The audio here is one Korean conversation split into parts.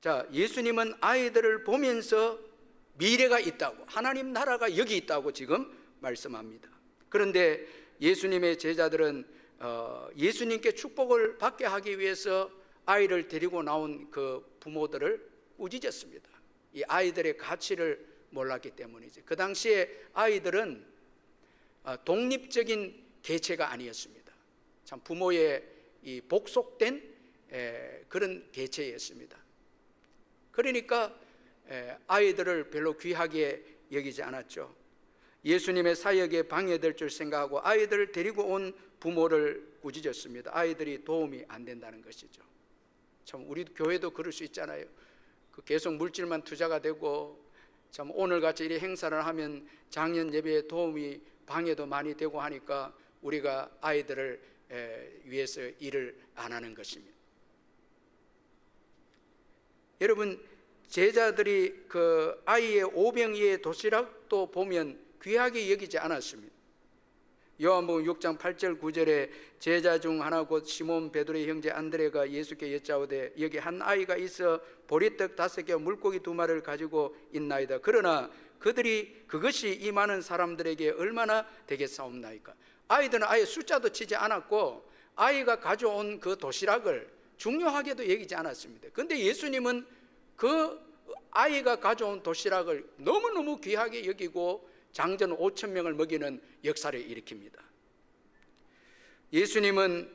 자, 예수님은 아이들을 보면서 미래가 있다고, 하나님 나라가 여기 있다고 지금 말씀합니다. 그런데 예수님의 제자들은 예수님께 축복을 받게 하기 위해서 아이를 데리고 나온 그 부모들을 꾸짖었습니다. 이 아이들의 가치를 몰랐기 때문이지. 그 당시에 아이들은 독립적인 개체가 아니었습니다. 참 부모의 이 복속된 그런 개체였습니다. 그러니까 아이들을 별로 귀하게 여기지 않았죠. 예수님의 사역에 방해될 줄 생각하고 아이들을 데리고 온 부모를 꾸짖었습니다. 아이들이 도움이 안 된다는 것이죠. 참 우리 교회도 그럴 수 있잖아요. 계속 물질만 투자가 되고, 참 오늘같이 이 행사를 하면 장년 예배에 도움이 방해도 많이 되고 하니까 우리가 아이들을 위해서 일을 안 하는 것입니다. 여러분, 제자들이 그 아이의 오병이의 도시락도 보면 귀하게 여기지 않았습니다. 요한복음 6장 8절 9절에 제자 중 하나 곧 시몬 베드로의 형제 안드레가 예수께 여짜오되 여기 한 아이가 있어 보리떡 5개와 물고기 2마리를 가지고 있나이다. 그러나 그것이 이 많은 사람들에게 얼마나 되겠사옵나이까. 아이들은 아예 숫자도 치지 않았고 아이가 가져온 그 도시락을 중요하게도 여기지 않았습니다. 그런데 예수님은 그 아이가 가져온 도시락을 너무너무 귀하게 여기고 장전 5,000명을 먹이는 역사를 일으킵니다. 예수님은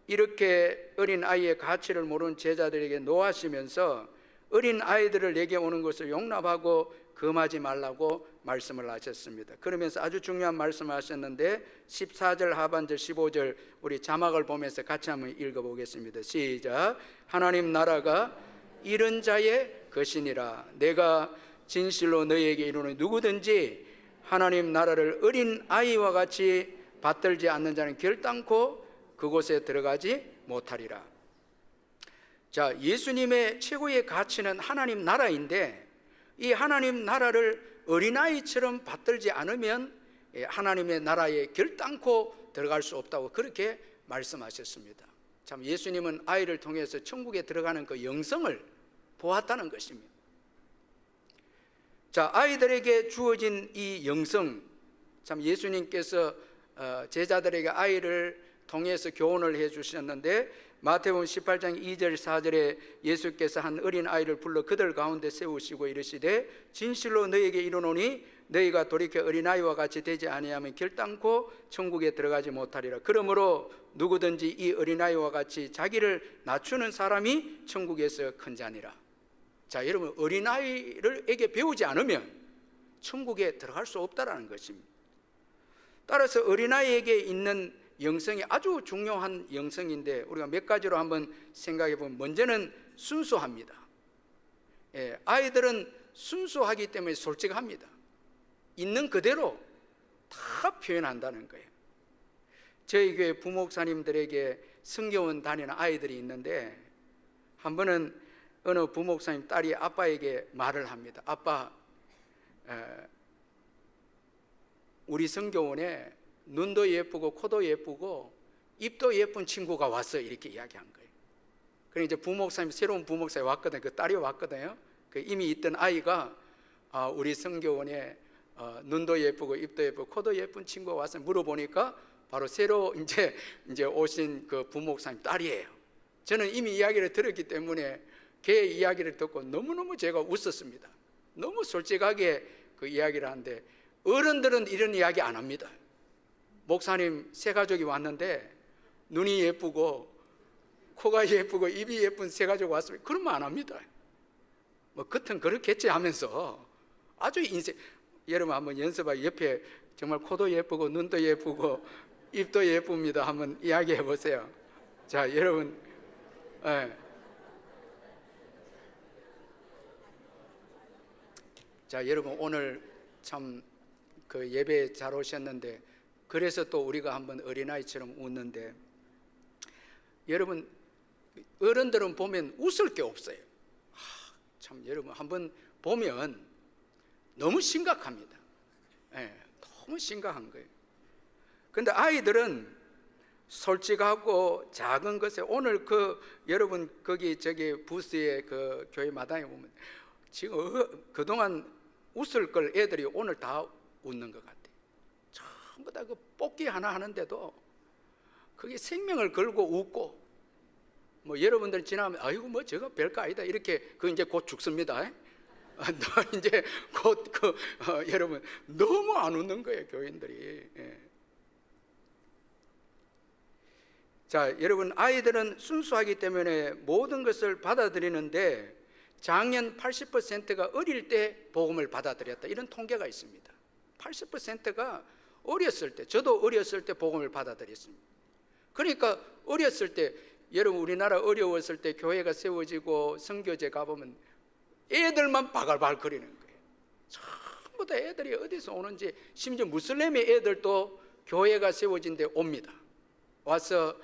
이렇게 어린 아이의 가치를 모르는 제자들에게 노하시면서 어린 아이들을 내게 오는 것을 용납하고 금하지 말라고 말씀을 하셨습니다. 그러면서 아주 중요한 말씀을 하셨는데 14절 하반절 15절 우리 자막을 보면서 같이 한번 읽어보겠습니다. 시작. 하나님 나라가 이런 자의 것이니라. 내가 진실로 너희에게 이르노니 누구든지 하나님 나라를 어린 아이와 같이 받들지 않는 자는 결단코 그곳에 들어가지 못하리라. 자, 예수님의 최고의 가치는 하나님 나라인데 이 하나님 나라를 어린아이처럼 받들지 않으면 하나님의 나라에 결단코 들어갈 수 없다고 그렇게 말씀하셨습니다. 참 예수님은 아이를 통해서 천국에 들어가는 그 영성을 보았다는 것입니다. 자, 아이들에게 주어진 이 영성, 참 예수님께서 제자들에게 아이를 통해서 교훈을 해 주셨는데 마태복음 18장 2절 4절에 예수께서 한 어린 아이를 불러 그들 가운데 세우시고 이르시되 진실로 너희에게 이르노니 너희가 돌이켜 어린아이와 같이 되지 아니하면 결단코 천국에 들어가지 못하리라. 그러므로 누구든지 이 어린아이와 같이 자기를 낮추는 사람이 천국에서 큰 자니라. 자, 여러분, 어린아이에게 배우지 않으면 천국에 들어갈 수 없다는 것입니다. 따라서 어린아이에게 있는 영성이 아주 중요한 영성인데 우리가 몇 가지로 한번 생각해 보면 먼저는 순수합니다. 아이들은 순수하기 때문에 솔직합니다. 있는 그대로 다 표현한다는 거예요. 저희 교회 부목사님들에게 성경원 다니는 아이들이 있는데 한 번은 어느 부목사님 딸이 아빠에게 말을 합니다. 아빠, 우리 성교원에 눈도 예쁘고 코도 예쁘고 입도 예쁜 친구가 왔어. 이렇게 이야기한 거예요. 그래 이제 부목사님, 새로운 부목사님이 왔거든요. 그 딸이 왔거든요. 그 이미 있던 아이가 우리 성교원에 눈도 예쁘고 입도 예쁘고 코도 예쁜 친구가 와서 물어보니까 바로 새로 이제 오신 그 부목사님 딸이에요. 저는 이미 이야기를 들었기 때문에 걔 이야기를 듣고 너무너무 제가 웃었습니다. 너무 솔직하게 그 이야기를 하는데 어른들은 이런 이야기 안 합니다. 목사님 새 가족이 왔는데 눈이 예쁘고 코가 예쁘고 입이 예쁜 새 가족 왔으면 그런 말 안 합니다. 뭐 겉은 그렇겠지 하면서 아주 인생, 여러분 한번 연습하고 옆에 정말 코도 예쁘고 눈도 예쁘고 입도 예쁩니다 한번 이야기해 보세요. 자, 여러분, 자, 여러분 오늘 참 그 예배에 잘 오셨는데 그래서 또 우리가 한번 어린아이처럼 웃는데 여러분 어른들은 보면 웃을 게 없어요. 참 여러분 한번 보면 너무 심각합니다. 너무 심각한 거예요. 그런데 아이들은 솔직하고 작은 것에 오늘 여러분 거기 저기 부스에 그 교회 마당에 보면 지금 그동안 웃을 걸 애들이 오늘 다 웃는 것 같아요. 전부 다 그 뽑기 하나 하는데도 그게 생명을 걸고 웃고, 뭐 여러분들 지나면 아이고 뭐 저거 별거 아니다 이렇게 그 이제 곧 죽습니다. 이제 곧 여러분 너무 안 웃는 거예요 교인들이. 자, 여러분 아이들은 순수하기 때문에 모든 것을 받아들이는데 장년 80%가 어릴 때 복음을 받아들였다, 이런 통계가 있습니다. 80%가 어렸을 때, 저도 어렸을 때 복음을 받아들였습니다. 그러니까 어렸을 때, 여러분 우리나라 어려웠을 때 교회가 세워지고 선교제 가보면 애들만 바글바글 거리는 거예요. 전부 다 애들이 어디서 오는지, 심지어 무슬림의 애들도 교회가 세워진 데 옵니다. 와서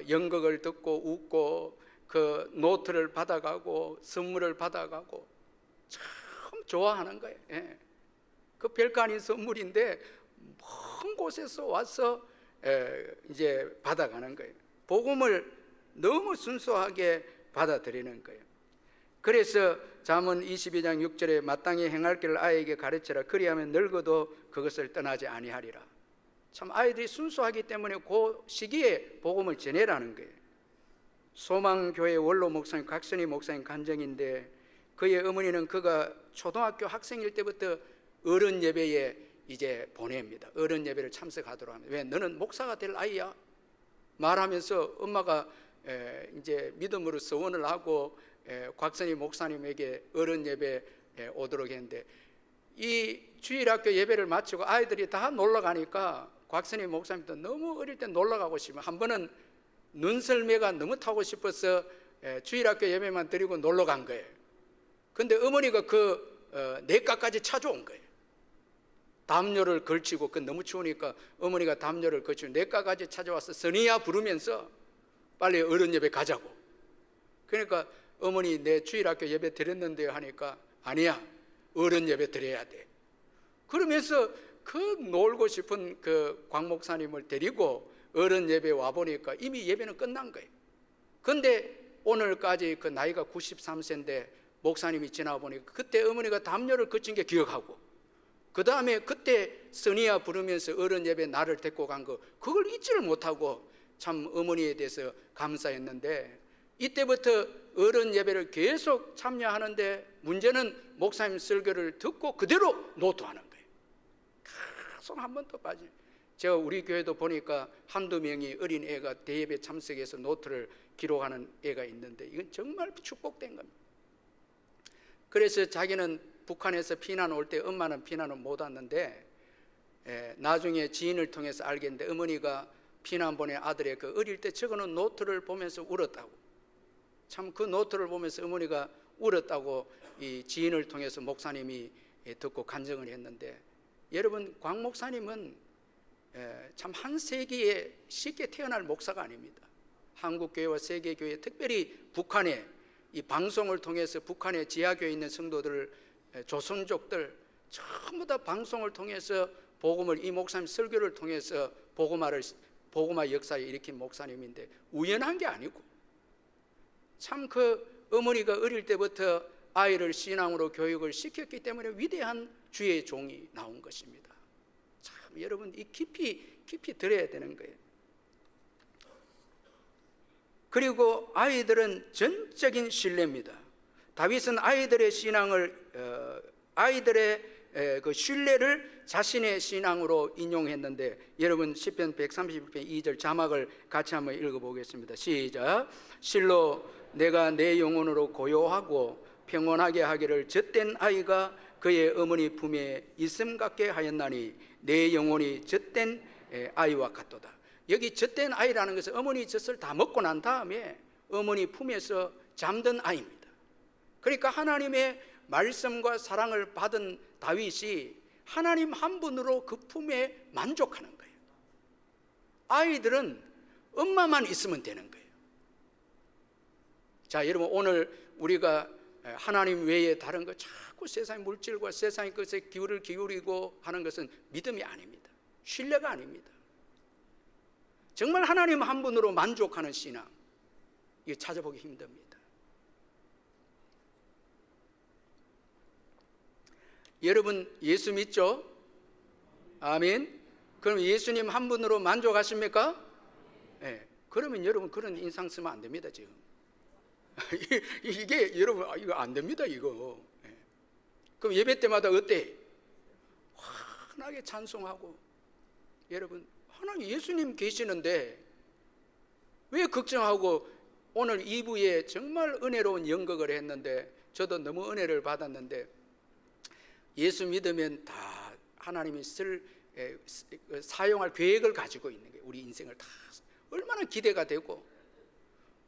연극을 듣고 웃고 그 노트를 받아가고 선물을 받아가고 참 좋아하는 거예요. 그 별거 아닌 선물인데 먼 곳에서 와서 이제 받아가는 거예요. 복음을 너무 순수하게 받아들이는 거예요. 그래서 잠언 22장 6절에 마땅히 행할 길을 아이에게 가르치라. 그리하면 늙어도 그것을 떠나지 아니하리라. 참 아이들이 순수하기 때문에 그 시기에 복음을 전해라는 거예요. 소망교회 원로 목사님 각선희 목사님 간증인데, 그의 어머니는 그가 초등학교 학생일 때부터 어른 예배에 이제 보냅니다. 어른 예배를 참석하도록 합니다. 왜? 너는 목사가 될 아이야 말하면서 엄마가 이제 믿음으로 서원을 하고 곽선희 목사님에게 어른 예배 오도록 했는데, 이 주일학교 예배를 마치고 아이들이 다 놀러 가니까 곽선희 목사님도 너무 어릴 때 놀러 가고 싶으면 한 번은 눈썰매가 너무 타고 싶어서 주일학교 예배만 드리고 놀러 간 거예요. 근데 어머니가 내과까지 찾아온 거예요. 담요를 걸치고, 너무 추우니까 어머니가 담요를 걸치고 내과까지 찾아와서 선이야 부르면서 빨리 어른 예배 가자고. 그러니까 어머니 내 주일학교 예배 드렸는데요 하니까 아니야, 어른 예배 드려야 돼. 그러면서 그 놀고 싶은 그 곽 목사님을 데리고 어른 예배 와보니까 이미 예배는 끝난 거예요. 근데 오늘까지 그 나이가 93세인데 목사님이 지나보니까 그때 어머니가 담요를 거친 게 기억하고, 그 다음에 그때 선이야 부르면서 어른 예배 나를 데리고 간 거, 그걸 잊지를 못하고 참 어머니에 대해서 감사했는데, 이때부터 어른 예배를 계속 참여하는데 문제는 목사님 설교를 듣고 그대로 노트하는 거예요. 계속 한 번도 빠지죠. 제가 우리 교회도 보니까 한두 명이 어린 애가 대예배 참석해서 노트를 기록하는 애가 있는데 이건 정말 축복된 겁니다. 그래서 자기는 북한에서 피난 올 때 엄마는 피난을 못 왔는데 나중에 지인을 통해서 알겠는데 어머니가 피난 보낸 아들의 그 어릴 때 적어놓은 노트를 보면서 울었다고. 참 그 노트를 보면서 어머니가 울었다고 이 지인을 통해서 목사님이 듣고 간증을 했는데, 여러분 곽 목사님은 참 한 세기에 쉽게 태어날 목사가 아닙니다. 한국교회와 세계교회, 특별히 북한에 이 방송을 통해서 북한의 지하교회에 있는 성도들, 조선족들 전부 다 방송을 통해서 복음을, 이 목사님 설교를 통해서 복음화 역사에 일으킨 목사님인데 우연한 게 아니고, 참 그 어머니가 어릴 때부터 아이를 신앙으로 교육을 시켰기 때문에 위대한 주의 종이 나온 것입니다. 참 여러분 이 깊이 들어야 되는 거예요. 그리고 아이들은 전적인 신뢰입니다. 다윗은 아이들의 신앙을 아이들의 그 신뢰를 자신의 신앙으로 인용했는데, 여러분 시편 136편 2절 자막을 같이 한번 읽어보겠습니다. 시작. 실로 내가 내 영혼으로 고요하고 평온하게 하기를 젖된 아이가 그의 어머니 품에 있음 같게 하였나니 내 영혼이 젖된 아이와 같도다. 여기 젖된 아이라는 것은 어머니 젖을 다 먹고 난 다음에 어머니 품에서 잠든 아이입니다. 그러니까 하나님의 말씀과 사랑을 받은 다윗이 하나님 한 분으로 그 품에 만족하는 거예요. 아이들은 엄마만 있으면 되는 거예요. 자, 여러분 오늘 우리가 하나님 외에 다른 거 자꾸 세상의 물질과 세상의 것에 기울이고 하는 것은 믿음이 아닙니다. 신뢰가 아닙니다. 정말 하나님 한 분으로 만족하는 신앙, 이거 찾아보기 힘듭니다. 여러분 예수 믿죠? 아멘. 그럼 예수님 한 분으로 만족하십니까? 네. 그러면 여러분 그런 인상 쓰면 안 됩니다. 지금 이게 여러분 이거 안 됩니다. 이거. 네. 그럼 예배 때마다 어때? 환하게 찬송하고. 여러분 하나님 예수님 계시는데 왜 걱정하고? 오늘 2부에 정말 은혜로운 연극을 했는데 저도 너무 은혜를 받았는데, 예수 믿으면 다 하나님이 사용할 계획을 가지고 있는 게 우리 인생을 다 얼마나 기대가 되고,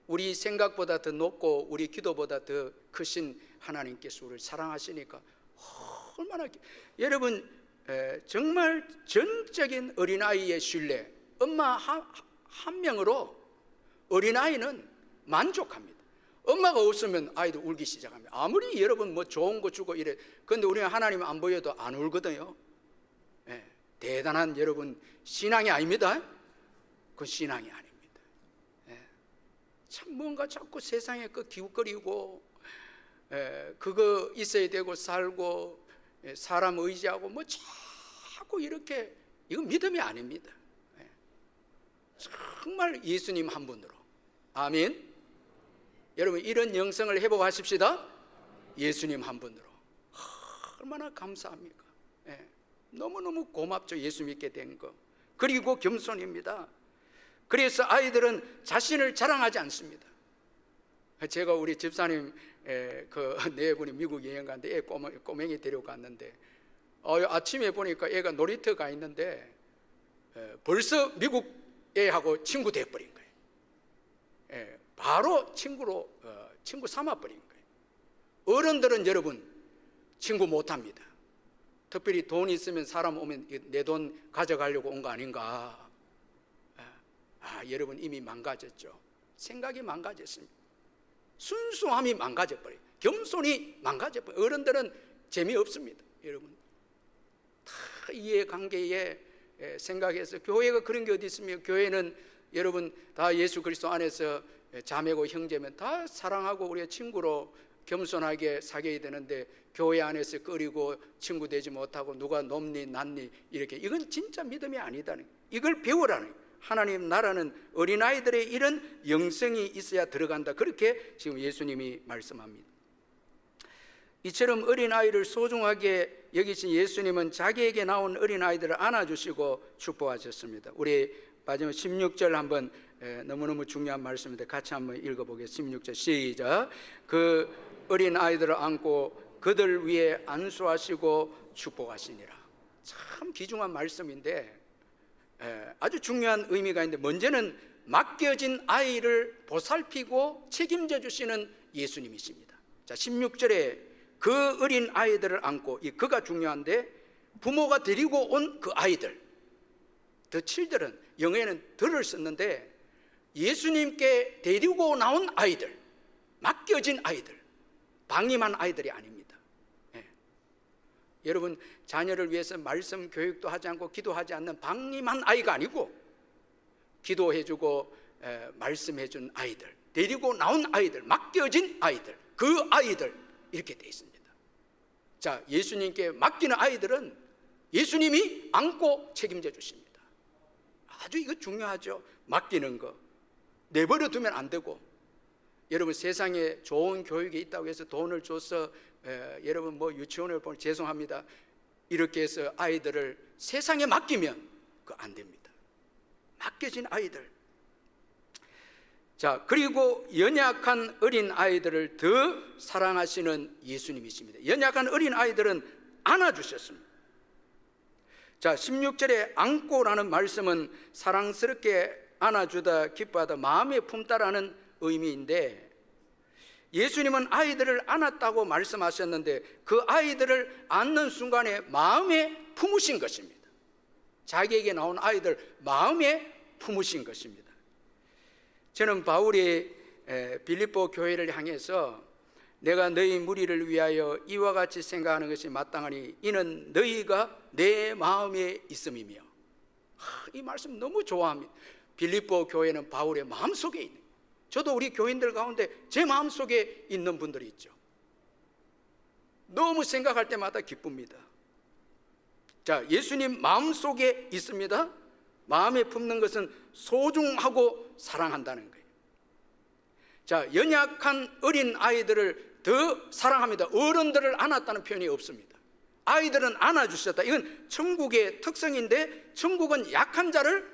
우리 생각보다 더 높고 우리 기도보다 더 크신 하나님께서 우리를 사랑하시니까 얼마나 여러분 정말 전적인 어린아이의 신뢰, 엄마 한 명으로 어린아이는 만족합니다. 엄마가 없으면 아이도 울기 시작합니다. 아무리 여러분 뭐 좋은 거 주고 이래, 근데 우리는 하나님 안 보여도 안 울거든요. 예, 대단한 여러분 신앙이 아닙니다. 그 신앙이 아닙니다. 예, 참 뭔가 자꾸 세상에 그 기웃거리고, 그거 있어야 되고 살고, 사람 의지하고 뭐 자꾸 이렇게, 이건 믿음이 아닙니다. 예, 정말 예수님 한 분으로. 아멘. 여러분 이런 영성을 회복하십시다. 예수님 한 분으로. 얼마나 감사합니까? 예, 너무너무 고맙죠. 예수 믿게 된 거. 그리고 겸손입니다. 그래서 아이들은 자신을 자랑하지 않습니다. 제가 우리 집사님 그 네 분이 미국 여행 갔는데 애 꼬맹이 데려갔는데, 아침에 보니까 애가 놀이터 가 있는데 벌써 미국 애하고 친구 돼버린 거예요. 바로 친구 삼아버린 거예요. 어른들은 여러분 친구 못합니다. 특별히 돈 있으면 사람 오면 내 돈 가져가려고 온 거 아닌가. 여러분 이미 망가졌죠. 생각이 망가졌습니다. 순수함이 망가져버려요. 겸손이 망가져버려요. 어른들은 재미없습니다. 여러분 다 이해관계에 생각해서, 교회가 그런 게 어디 있습니까? 교회는 여러분 다 예수 그리스도 안에서 자매고 형제면 다 사랑하고 우리의 친구로 겸손하게 사귀어야 되는데, 교회 안에서 끓이고 친구 되지 못하고 누가 높니 낮니 이렇게, 이건 진짜 믿음이 아니다는 거예요. 이걸 배우라는 거예요. 하나님 나라는 어린아이들의 이런 영성이 있어야 들어간다. 그렇게 지금 예수님이 말씀합니다. 이처럼 어린아이를 소중하게 여기신 예수님은 자기에게 나온 어린아이들을 안아주시고 축복하셨습니다. 우리 마지막 16절 한번, 너무너무 중요한 말씀인데 같이 한번 읽어보겠습니다. 16절 시작. 그 어린아이들을 안고 그들 위에 안수하시고 축복하시니라. 참 귀중한 말씀인데 아주 중요한 의미가 있는데, 먼저는 맡겨진 아이를 보살피고 책임져 주시는 예수님이십니다. 자, 16절에 그 어린 아이들을 안고, 이 그가 중요한데 부모가 데리고 온 그 아이들, The children, 영어에는 the를 썼는데 예수님께 데리고 나온 아이들, 맡겨진 아이들, 방임한 아이들이 아닙니다. 여러분 자녀를 위해서 말씀 교육도 하지 않고 기도하지 않는 방임한 아이가 아니고, 기도해주고 말씀해준 아이들, 데리고 나온 아이들, 맡겨진 아이들, 그 아이들, 이렇게 되어 있습니다. 자, 예수님께 맡기는 아이들은 예수님이 안고 책임져 주십니다. 아주 이거 중요하죠. 맡기는 거 내버려 두면 안 되고, 여러분 세상에 좋은 교육이 있다고 해서 돈을 줘서 여러분 뭐 유치원을 보면 죄송합니다, 이렇게 해서 아이들을 세상에 맡기면 그거 안 됩니다. 맡겨진 아이들. 자, 그리고 연약한 어린 아이들을 더 사랑하시는 예수님이십니다. 연약한 어린 아이들은 안아주셨습니다. 자, 16절에 안고라는 말씀은 사랑스럽게 안아주다, 기뻐하다, 마음에 품다라는 의미인데, 예수님은 아이들을 안았다고 말씀하셨는데 그 아이들을 안는 순간에 마음에 품으신 것입니다. 자기에게 나온 아이들 마음에 품으신 것입니다. 저는 바울이 빌립보 교회를 향해서 내가 너희 무리를 위하여 이와 같이 생각하는 것이 마땅하니 이는 너희가 내 마음에 있음이며, 이 말씀 너무 좋아합니다. 빌립보 교회는 바울의 마음속에 있는 거예요. 저도 우리 교인들 가운데 제 마음속에 있는 분들이 있죠. 너무 생각할 때마다 기쁩니다. 자, 예수님 마음속에 있습니다. 마음에 품는 것은 소중하고 사랑한다는 거예요. 자, 연약한 어린 아이들을 더 사랑합니다. 어른들을 안았다는 표현이 없습니다. 아이들은 안아주셨다. 이건 천국의 특성인데, 천국은 약한 자를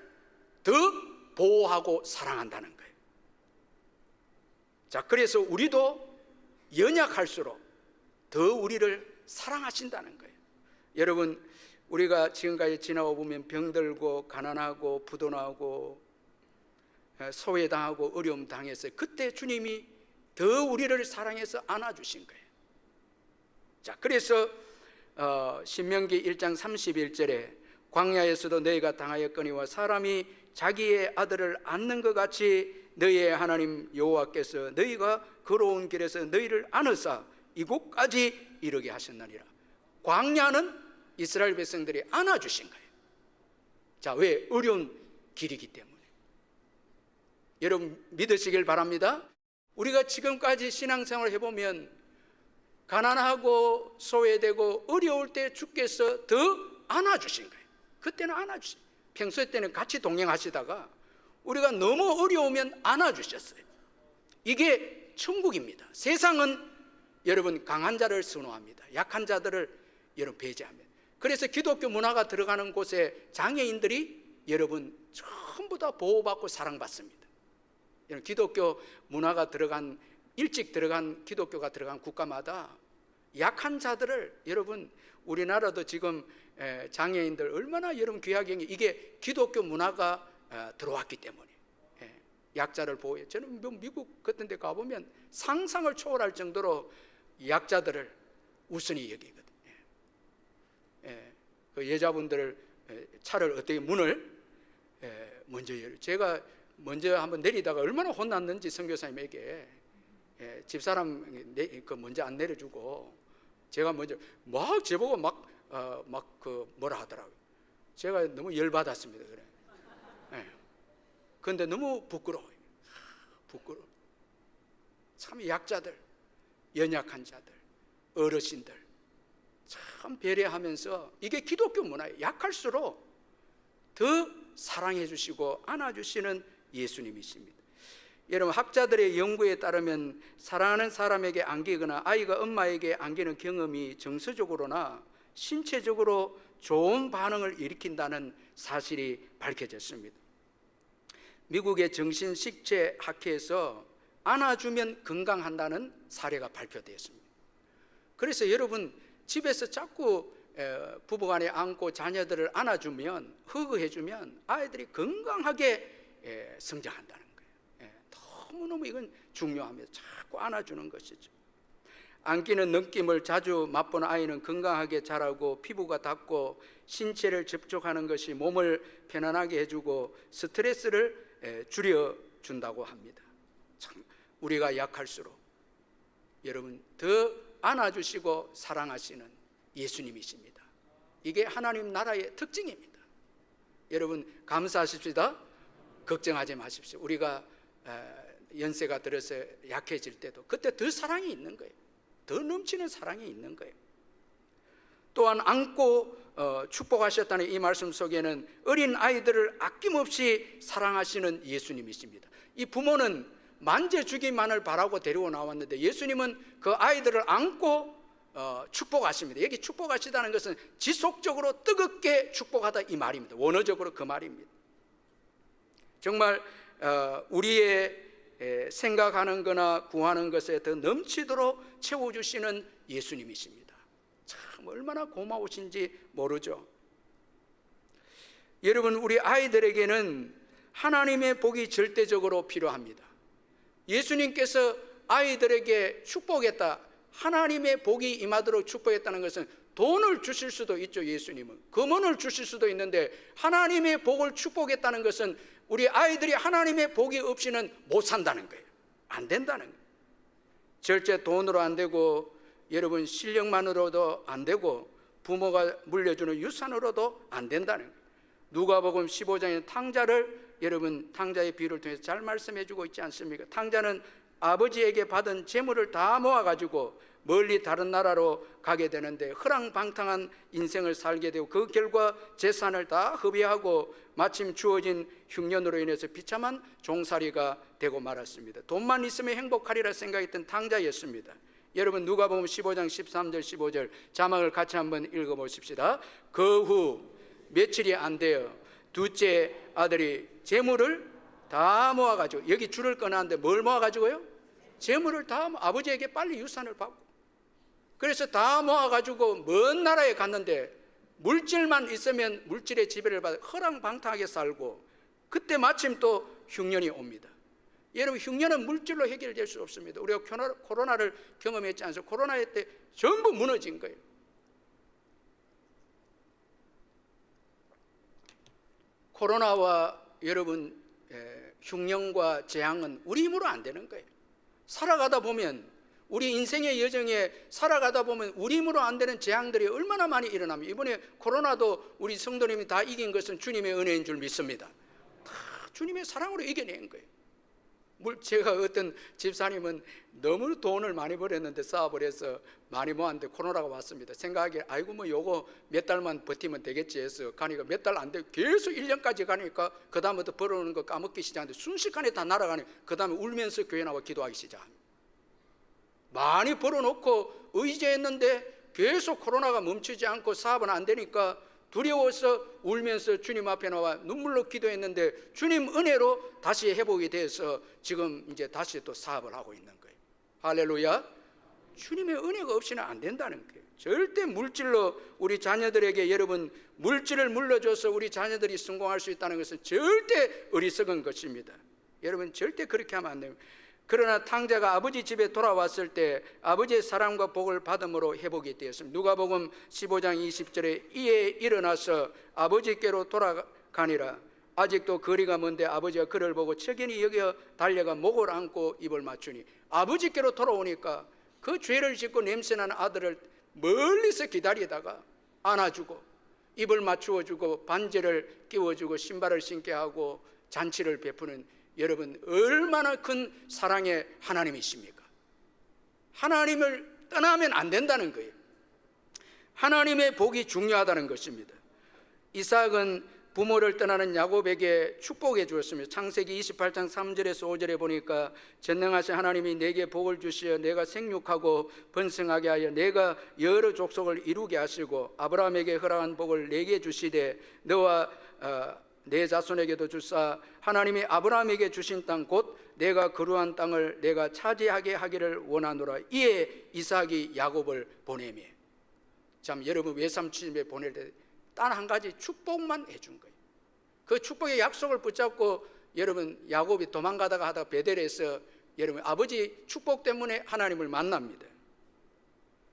더 보호하고 사랑한다는 거예요. 자, 그래서 우리도 연약할수록 더 우리를 사랑하신다는 거예요. 여러분, 우리가 지금까지 지나와 보면 병들고 가난하고 부도나고 소외당하고 어려움 당했어요. 그때 주님이 더 우리를 사랑해서 안아주신 거예요. 자, 그래서 신명기 1장 31절에 광야에서도 너희가 당하였거니와 사람이 자기의 아들을 안는 것 같이 너희의 하나님 여호와께서 너희가 걸어온 길에서 너희를 안으사 이곳까지 이르게 하셨느니라. 광야는 이스라엘 백성들이 안아주신 거예요. 자, 왜? 어려운 길이기 때문에. 여러분 믿으시길 바랍니다. 우리가 지금까지 신앙생활을 해보면 가난하고 소외되고 어려울 때 주께서 더 안아주신 거예요. 그때는 안아주신 거예요. 평소 때는 같이 동행하시다가 우리가 너무 어려우면 안아주셨어요. 이게 천국입니다. 세상은 여러분 강한 자를 선호합니다. 약한 자들을 여러분 배제합니다. 그래서 기독교 문화가 들어가는 곳에 장애인들이 여러분 전부 다 보호받고 사랑받습니다. 여러분 기독교 문화가 들어간, 일찍 들어간, 기독교가 들어간 국가마다 약한 자들을, 여러분 우리나라도 지금 장애인들 얼마나 여러분 귀하게, 이게 기독교 문화가 들어왔기 때문에 약자를 보호해요. 저는 미국 같은 데 가보면 상상을 초월할 정도로 약자들을 우선히 여기거든요. 그 여자분들 차를 어떻게 문을 먼저 열어요. 제가 먼저 한번 내리다가 얼마나 혼났는지 선교사님에게, 집사람 그 먼저 안 내려주고 제가 먼저 막 제보고 막 그 뭐라 하더라고요. 제가 너무 열받았습니다. 그래. 그런데 너무 부끄러워요. 부끄러워. 참 약자들, 연약한 자들, 어르신들 참 배려하면서, 이게 기독교 문화예요. 약할수록 더 사랑해 주시고 안아주시는 예수님이십니다. 여러분 학자들의 연구에 따르면 사랑하는 사람에게 안기거나 아이가 엄마에게 안기는 경험이 정서적으로나 신체적으로 좋은 반응을 일으킨다는 사실이 밝혀졌습니다. 미국의 정신식재학회에서 안아주면 건강한다는 사례가 발표되었습니다. 그래서 여러분 집에서 자꾸 부부간에 안고 자녀들을 안아주면, 허그해주면 아이들이 건강하게 성장한다는 거예요. 너무너무 이건 중요합니다. 자꾸 안아주는 것이죠. 안기는 느낌을 자주 맛본 아이는 건강하게 자라고 피부가 닿고 신체를 접촉하는 것이 몸을 편안하게 해주고 스트레스를 줄여준다고 합니다. 참 우리가 약할수록 여러분 더 안아주시고 사랑하시는 예수님이십니다. 이게 하나님 나라의 특징입니다. 여러분 감사하십시다. 걱정하지 마십시오. 우리가 연세가 들어서 약해질 때도 그때 더 사랑이 있는 거예요. 더 넘치는 사랑이 있는 거예요. 또한 안고 축복하셨다는 이 말씀 속에는 어린 아이들을 아낌없이 사랑하시는 예수님이십니다. 이 부모는 만져주기만을 바라고 데리고 나왔는데 예수님은 그 아이들을 안고 축복하십니다. 여기 축복하시다는 것은 지속적으로 뜨겁게 축복하다 이 말입니다. 원어적으로 그 말입니다. 정말 우리의 생각하는 거나 구하는 것에 더 넘치도록 채워주시는 예수님이십니다. 참 얼마나 고마우신지 모르죠. 여러분 우리 아이들에게는 하나님의 복이 절대적으로 필요합니다. 예수님께서 아이들에게 축복했다, 하나님의 복이 임하도록 축복했다는 것은 돈을 주실 수도 있죠. 예수님은 금원을 주실 수도 있는데 하나님의 복을 축복했다는 것은 우리 아이들이 하나님의 복이 없이는 못 산다는 거예요. 안 된다는 거예요. 절대 돈으로 안 되고 여러분 실력만으로도 안 되고 부모가 물려주는 유산으로도 안 된다는 거예요. 누가복음 15장에 탕자를 여러분 탕자의 비유를 통해서 잘 말씀해 주고 있지 않습니까? 탕자는 아버지에게 받은 재물을 다 모아가지고 멀리 다른 나라로 가게 되는데 허랑방탕한 인생을 살게 되고 그 결과 재산을 다 허비하고 마침 주어진 흉년으로 인해서 비참한 종살이가 되고 말았습니다. 돈만 있으면 행복하리라 생각했던 탕자였습니다. 여러분 누가복음 15장 13절 15절 자막을 같이 한번 읽어보십시다. 그 후 며칠이 안 되어 둘째 아들이 재물을 다 모아가지고, 여기 줄을 꺼놨는데 뭘 모아가지고요? 재물을 다 아버지에게 빨리 유산을 받고, 그래서 다 모아가지고 먼 나라에 갔는데 물질만 있으면 물질의 지배를 받아 허랑방탕하게 살고, 그때 마침 또 흉년이 옵니다. 여러분 흉년은 물질로 해결될 수 없습니다. 우리가 코로나를 경험했지 않습니까? 코로나 때 전부 무너진 거예요. 코로나와 여러분 흉년과 재앙은 우리 힘으로 안 되는 거예요. 살아가다 보면, 우리 인생의 여정에 살아가다 보면 우리 힘으로 안 되는 재앙들이 얼마나 많이 일어납니다. 이번에 코로나도 우리 성도님이 다 이긴 것은 주님의 은혜인 줄 믿습니다. 다 주님의 사랑으로 이겨낸 거예요. 제가 어떤 집사님은 너무 돈을 많이 벌었는데 사업을 해서 많이 모았는데 코로나가 왔습니다. 생각하기에 아이고 뭐 요거 몇 달만 버티면 되겠지 해서 가니까 몇 달 안 되고 계속 1년까지 가니까 그 다음부터 벌어오는 거 까먹기 시작하는데 순식간에 다 날아가니 그 다음에 울면서 교회 나와 기도하기 시작합니다. 많이 벌어놓고 의지했는데 계속 코로나가 멈추지 않고 사업은 안 되니까 두려워서 울면서 주님 앞에 나와 눈물로 기도했는데 주님 은혜로 다시 회복이 돼서 지금 이제 다시 또 사업을 하고 있는 거예요. 할렐루야. 주님의 은혜가 없이는 안 된다는 거예요. 절대 물질로 우리 자녀들에게, 여러분 물질을 물려줘서 우리 자녀들이 성공할 수 있다는 것은 절대 어리석은 것입니다. 여러분 절대 그렇게 하면 안 됩니다. 그러나 탕자가 아버지 집에 돌아왔을 때 아버지의 사랑과 복을 받음으로 회복이 되었습니다. 누가복음 15장 20절에 이에 일어나서 아버지께로 돌아가니라. 아직도 거리가 먼데 아버지가 그를 보고 척연히 여겨 달려가 목을 안고 입을 맞추니, 아버지께로 돌아오니까 그 죄를 짓고 냄새나는 아들을 멀리서 기다리다가 안아주고 입을 맞추어주고 반지를 끼워주고 신발을 신게 하고 잔치를 베푸는, 여러분 얼마나 큰 사랑의 하나님이십니까? 하나님을 떠나면 안 된다는 거예요. 하나님의 복이 중요하다는 것입니다. 이삭은 부모를 떠나는 야곱에게 축복해 주었습니다. 창세기 28장 3절에서 5절에 보니까 전능하신 하나님이 내게 복을 주시어 내가 생육하고 번성하게 하여 내가 여러 족속을 이루게 하시고 아브라함에게 허락한 복을 내게 주시되 너와 내 자손에게도 주사 하나님이 아브라함에게 주신 땅 곧 내가 거루한 땅을 내가 차지하게 하기를 원하노라. 이에 이삭이 야곱을 보내며, 참 여러분 외삼촌집에 보낼 때 단 한 가지 축복만 해준 거예요. 그 축복의 약속을 붙잡고 여러분 야곱이 도망가다가 하다가 베델에서 여러분 아버지 축복 때문에 하나님을 만납니다.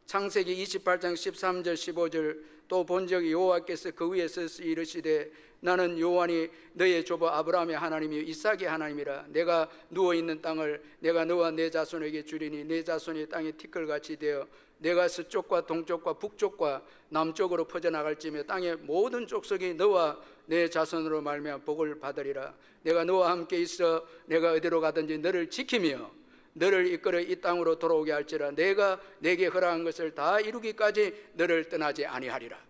창세기 28장 13절 15절 또 본적 여호와께서 그 위에 서서 이르시되 나는 여호와니 너의 조부 아브라함의 하나님이요 이삭의 하나님이라. 내가 누워있는 땅을 내가 너와 내 자손에게 주리니 내 자손이 땅에 티끌같이 되어 내가 서쪽과 동쪽과 북쪽과 남쪽으로 퍼져나갈지며 땅의 모든 족속이 너와 내 자손으로 말미암아 복을 받으리라. 내가 너와 함께 있어 내가 어디로 가든지 너를 지키며 너를 이끌어 이 땅으로 돌아오게 할지라. 내가 내게 허락한 것을 다 이루기까지 너를 떠나지 아니하리라.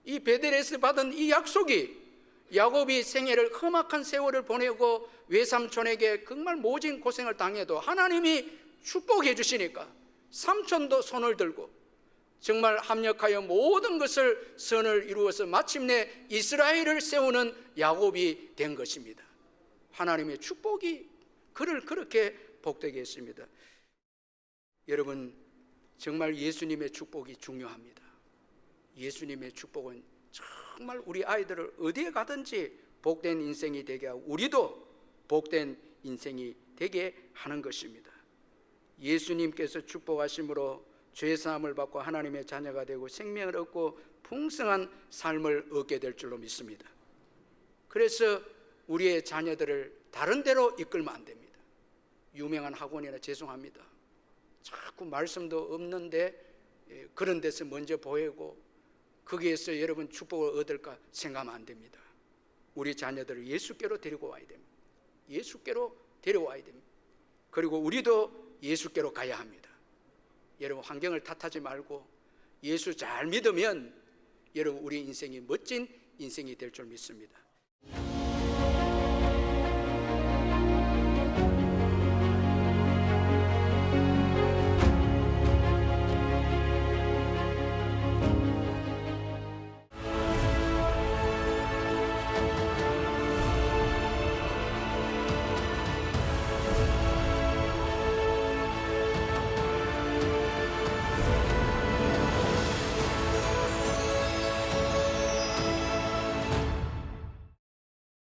이 베델에서 받은 이 약속이 야곱이 생애를 험악한 세월을 보내고 외삼촌에게 정말 모진 고생을 당해도 하나님이 축복해 주시니까 삼촌도 손을 들고 정말 합력하여 모든 것을 선을 이루어서 마침내 이스라엘을 세우는 야곱이 된 것입니다. 하나님의 축복이 그를 그렇게 복되게 했습니다. 여러분 정말 예수님의 축복이 중요합니다. 예수님의 축복은 정말 우리 아이들을 어디에 가든지 복된 인생이 되게 하고 우리도 복된 인생이 되게 하는 것입니다. 예수님께서 축복하심으로 죄사함을 받고 하나님의 자녀가 되고 생명을 얻고 풍성한 삶을 얻게 될 줄로 믿습니다. 그래서 우리의 자녀들을 다른 데로 이끌면 안 됩니다. 유명한 학원이나 죄송합니다. 자꾸 말씀도 없는데 그런 데서 먼저 보이고 거기에서 여러분 축복을 얻을까 생각하면 안 됩니다. 우리 자녀들을 예수께로 데리고 와야 됩니다. 예수께로 데려와야 됩니다. 그리고 우리도 예수께로 가야 합니다. 여러분, 환경을 탓하지 말고 예수 잘 믿으면 여러분 우리 인생이 멋진 인생이 될 줄 믿습니다.